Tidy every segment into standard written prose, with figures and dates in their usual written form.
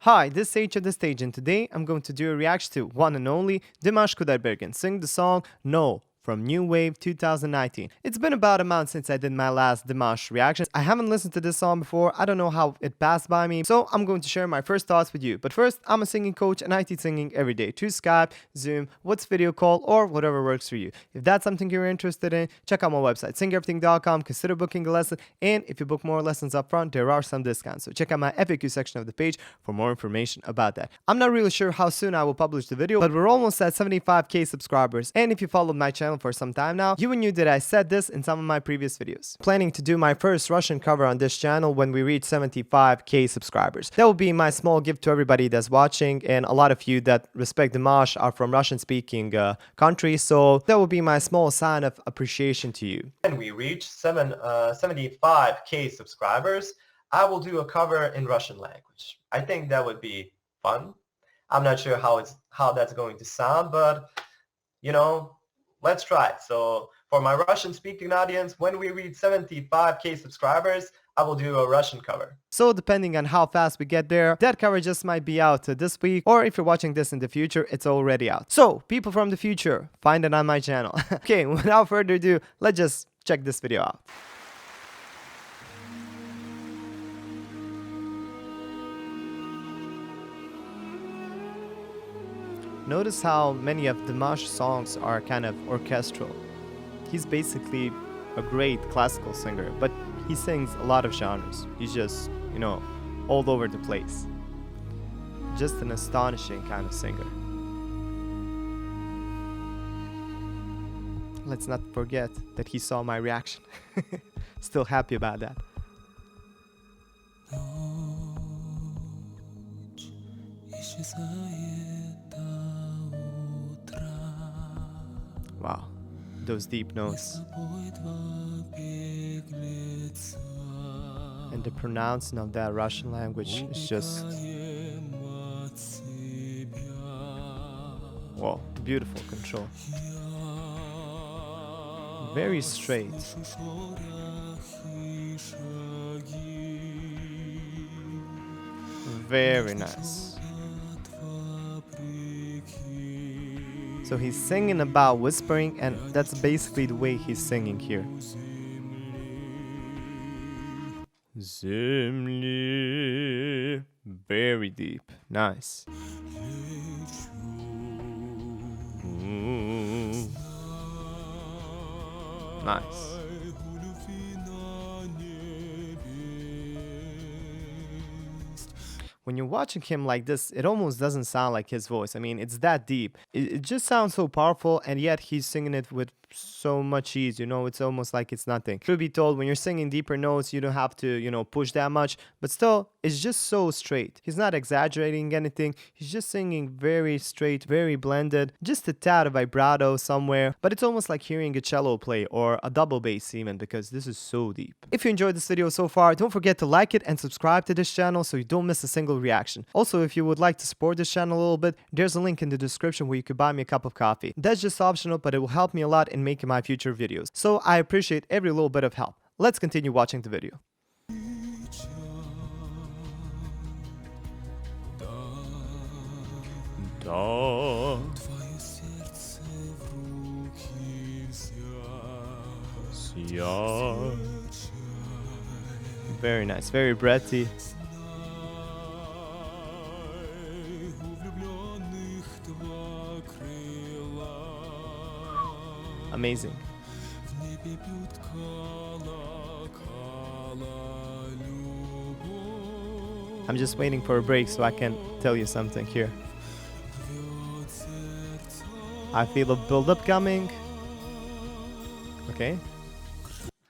Hi, this is H at the stage, and today I'm going to do a reaction to one and only Dimash Kudaibergen sing the song No from New Wave 2019. It's been about a month since I did my last Dimash reaction. I haven't listened to this song before, I don't know how it passed by me, so I'm going to share my first thoughts with you. But first, I'm a singing coach and I teach singing every day through Skype, Zoom, what's video call, or whatever works for you. If that's something you're interested in, check out my website, singeverything.com, consider booking a lesson, and if you book more lessons up front, there are some discounts. So check out my FAQ section of the page for more information about that. I'm not really sure how soon I will publish the video, but we're almost at 75k subscribers, and if you followed my channel for some time now, you knew that I said this in some of my previous videos. Planning to do my first Russian cover on this channel when we reach 75k subscribers. That will be my small gift to everybody that's watching, and a lot of you that respect Dimash are from Russian speaking countries, so that will be my small sign of appreciation to you. When we reach 75k subscribers, I will do a cover in Russian language. I think that would be fun. I'm not sure how that's going to sound, but you know, let's try it. So for my Russian speaking audience, when we reach 75k subscribers, I will do a Russian cover. So depending on how fast we get there, that cover just might be out this week, or if you're watching this in the future, it's already out. So people from the future, find it on my channel. Okay, without further ado, let's just check this video out. Notice how many of Dimash's songs are kind of orchestral. He's basically a great classical singer, but he sings a lot of genres. He's just, you know, all over the place. Just an astonishing kind of singer. Let's not forget that he saw my reaction. Still happy about that. Wow, those deep notes. And the pronouncing of that Russian language is just... Wow, beautiful control. Very straight. Very nice. So he's singing about whispering, and that's basically the way he's singing here. Zemli. Very deep. Nice. Nice. When you're watching him like this, it almost doesn't sound like his voice. I mean, it's that deep. It just sounds so powerful, and yet he's singing it with so much ease, you know, it's almost like it's nothing. Truth be told, when you're singing deeper notes, you don't have to, you know, push that much, but still, it's just so straight. He's not exaggerating anything, he's just singing very straight, very blended, just a tad of vibrato somewhere, but it's almost like hearing a cello play or a double bass even, because this is so deep. If you enjoyed this video so far, don't forget to like it and subscribe to this channel so you don't miss a single reaction. Also, if you would like to support this channel a little bit, there's a link in the description where you could buy me a cup of coffee. That's just optional, but it will help me a lot in making my future videos. So I appreciate every little bit of help. Let's continue watching the video. Very nice, very breathy. Amazing. I'm just waiting for a break so I can tell you something here. I feel a build-up coming. Okay.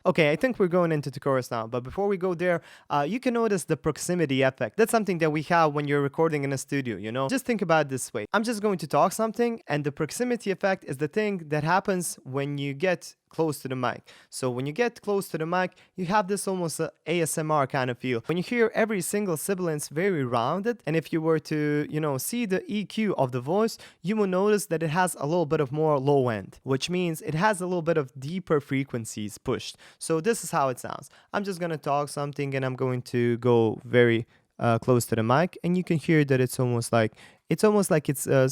Okay, I think we're going into the chorus now, but before we go there, you can notice the proximity effect. That's something that we have when you're recording in a studio, you know? Just think about it this way. I'm just going to talk something, and the proximity effect is the thing that happens when you get close to the mic. So when you get close to the mic, you have this almost ASMR kind of feel. When you hear every single sibilance very rounded, and if you were to, you know, see the EQ of the voice, you will notice that it has a little bit of more low end, which means it has a little bit of deeper frequencies pushed. So this is how it sounds. I'm just gonna talk something and I'm going to go very close to the mic, and you can hear that it's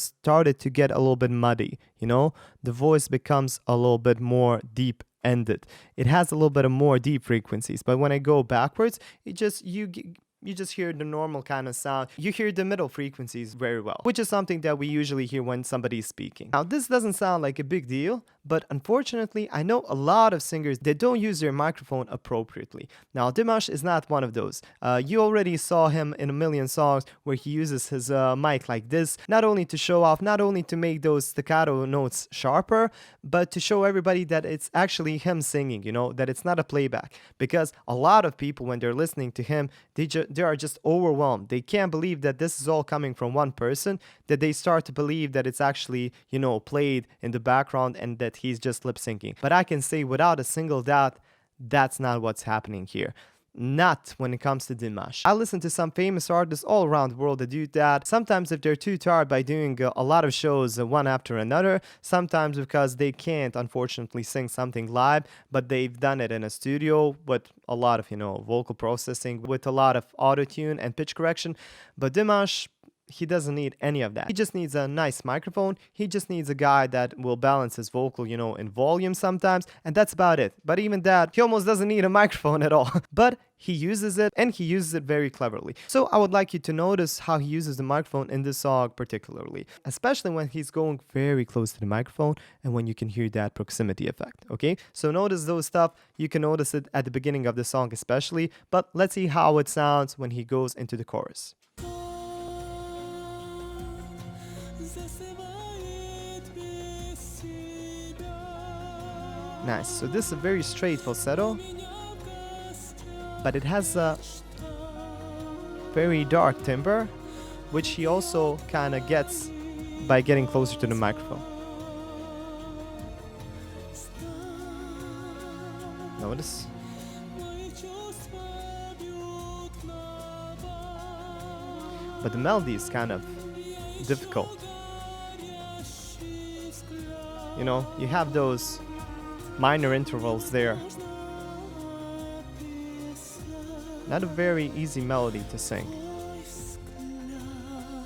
started to get a little bit muddy. The voice becomes a little bit more deep ended. It has a little bit of more deep frequencies, but when I go backwards, you just hear the normal kind of sound. You hear the middle frequencies very well, which is something that we usually hear when somebody's speaking. Now, this doesn't sound like a big deal, but unfortunately, I know a lot of singers that don't use their microphone appropriately. Now, Dimash is not one of those. You already saw him in a million songs where he uses his mic like this, not only to show off, not only to make those staccato notes sharper, but to show everybody that it's actually him singing, that it's not a playback. Because a lot of people, when they're listening to him, they are just overwhelmed. They can't believe that this is all coming from one person, that they start to believe that it's actually, played in the background and that he's just lip syncing. But I can say without a single doubt, that's not what's happening here. Not when it comes to Dimash. I listen to some famous artists all around the world that do that. Sometimes if they're too tired by doing a lot of shows one after another, sometimes because they can't unfortunately sing something live, but they've done it in a studio with a lot of, vocal processing, with a lot of auto-tune and pitch correction. But Dimash, he doesn't need any of that. He just needs a nice microphone. He just needs a guy that will balance his vocal, in volume sometimes, and that's about it. But even that, he almost doesn't need a microphone at all. But he uses it, and he uses it very cleverly. So I would like you to notice how he uses the microphone in this song particularly, especially when he's going very close to the microphone and when you can hear that proximity effect, okay? So notice those stuff. You can notice it at the beginning of the song especially, but let's see how it sounds when he goes into the chorus. Nice. So this is a very straight falsetto, but it has a very dark timbre, which he also kind of gets by getting closer to the microphone. Notice. But the melody is kind of difficult. You have those minor intervals there. Not a very easy melody to sing.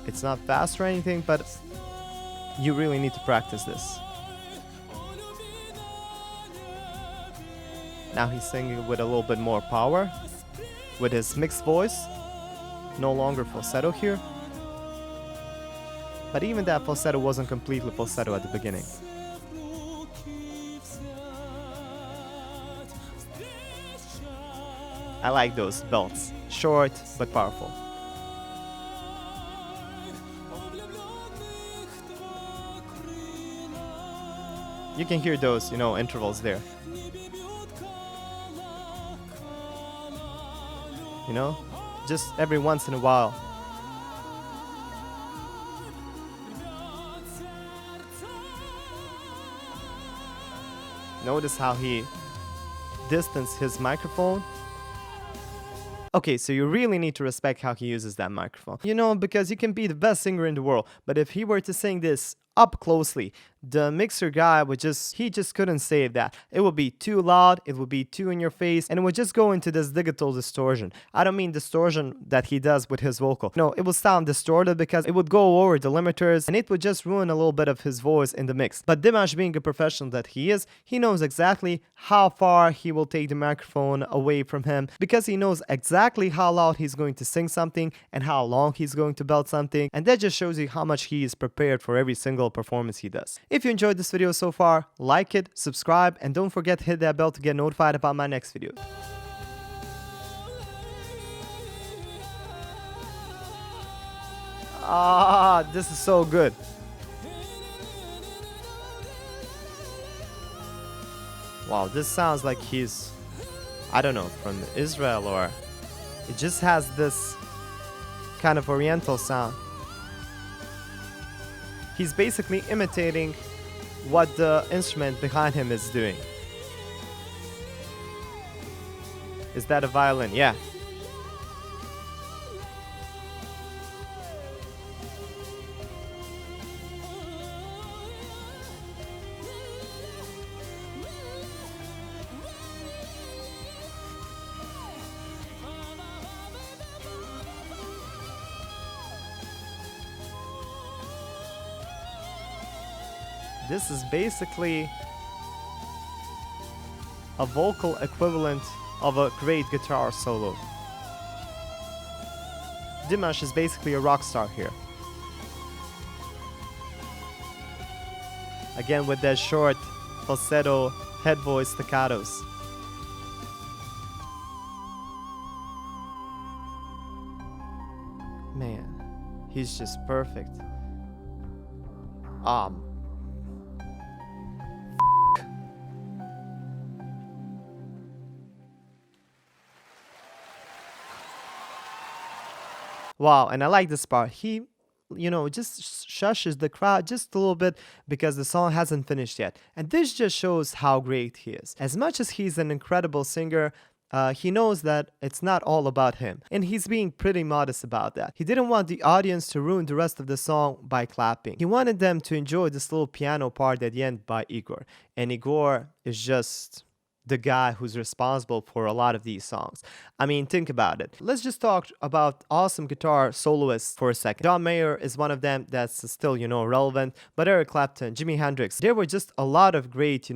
It's not fast or anything, but you really need to practice this. Now he's singing with a little bit more power, with his mixed voice, no longer falsetto here. But even that falsetto wasn't completely falsetto at the beginning. I like those belts. Short, but powerful. You can hear those, intervals there. Just every once in a while. Notice how he distanced his microphone. Okay, so you really need to respect how he uses that microphone. Because you can be the best singer in the world, but if he were to sing this up closely, the mixer guy he just couldn't save that. It would be too loud, it would be too in your face, and it would just go into this digital distortion. I don't mean distortion that he does with his vocal. No, it would sound distorted because it would go over the limiters and it would just ruin a little bit of his voice in the mix. But Dimash, being a professional that he is, he knows exactly how far he will take the microphone away from him, because he knows exactly how loud he's going to sing something and how long he's going to belt something, and that just shows you how much he is prepared for every single performance he does. If you enjoyed this video so far, like it, subscribe, and don't forget to hit that bell to get notified about my next video. This is so good. Wow, this sounds like he's, I don't know, from Israel, or it just has this kind of oriental sound. He's basically imitating what the instrument behind him is doing. Is that a violin? Yeah. This is basically a vocal equivalent of a great guitar solo. Dimash is basically a rock star here. Again with that short falsetto head voice staccatos. Man, he's just perfect. Wow, and I like this part. He, just shushes the crowd just a little bit because the song hasn't finished yet. And this just shows how great he is. As much as he's an incredible singer, he knows that it's not all about him. And he's being pretty modest about that. He didn't want the audience to ruin the rest of the song by clapping. He wanted them to enjoy this little piano part at the end by Igor. And Igor is just the guy who's responsible for a lot of these songs. I mean, think about it. Let's just talk about awesome guitar soloists for a second. John Mayer is one of them that's still, relevant, but Eric Clapton, Jimi Hendrix, there were just a lot of great,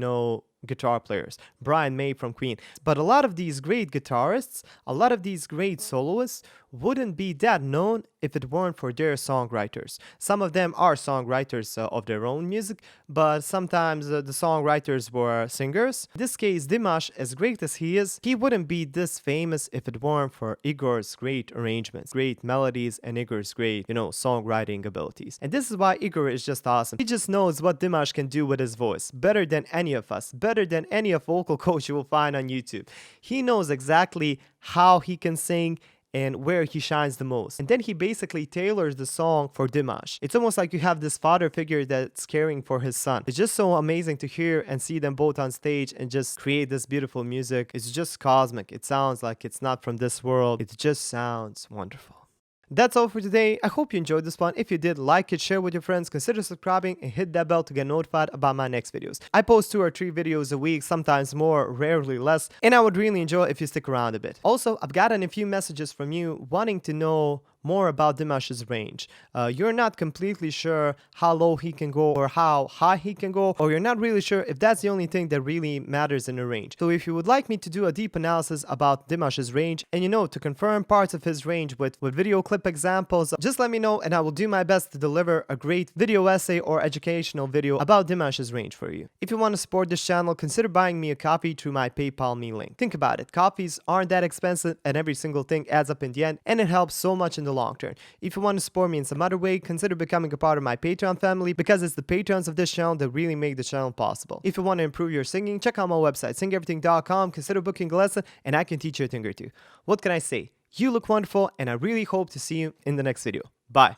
guitar players. Brian May from Queen. But a lot of these great guitarists, a lot of these great soloists wouldn't be that known if it weren't for their songwriters. Some of them are songwriters of their own music, but sometimes the songwriters were singers. In this case, Dimash, as great as he is, he wouldn't be this famous if it weren't for Igor's great arrangements, great melodies, and Igor's great, songwriting abilities. And this is why Igor is just awesome. He just knows what Dimash can do with his voice, better than any of us, better than any vocal coach you will find on YouTube. He knows exactly how he can sing and where he shines the most. And then he basically tailors the song for Dimash. It's almost like you have this father figure that's caring for his son. It's just so amazing to hear and see them both on stage and just create this beautiful music. It's just cosmic. It sounds like it's not from this world. It just sounds wonderful. That's all for today. I hope you enjoyed this one. If you did, like it, share with your friends, consider subscribing, and hit that bell to get notified about my next videos. I post 2 or 3 videos a week, sometimes more, rarely less, and I would really enjoy if you stick around a bit. Also, I've gotten a few messages from you wanting to know more about Dimash's range. You're not completely sure how low he can go or how high he can go, or you're not really sure if that's the only thing that really matters in a range. So if you would like me to do a deep analysis about Dimash's range and to confirm parts of his range with video clip examples, just let me know and I will do my best to deliver a great video essay or educational video about Dimash's range for you. If you want to support this channel, consider buying me a copy through my PayPal me link. Think about it, copies aren't that expensive and every single thing adds up in the end, and it helps so much in the long term. If you want to support me in some other way, consider becoming a part of my Patreon family, because it's the patrons of this channel that really make the channel possible. If you want to improve your singing, check out my website, singeverything.com, consider booking a lesson, and I can teach you a thing or two. What can I say? You look wonderful, and I really hope to see you in the next video. Bye.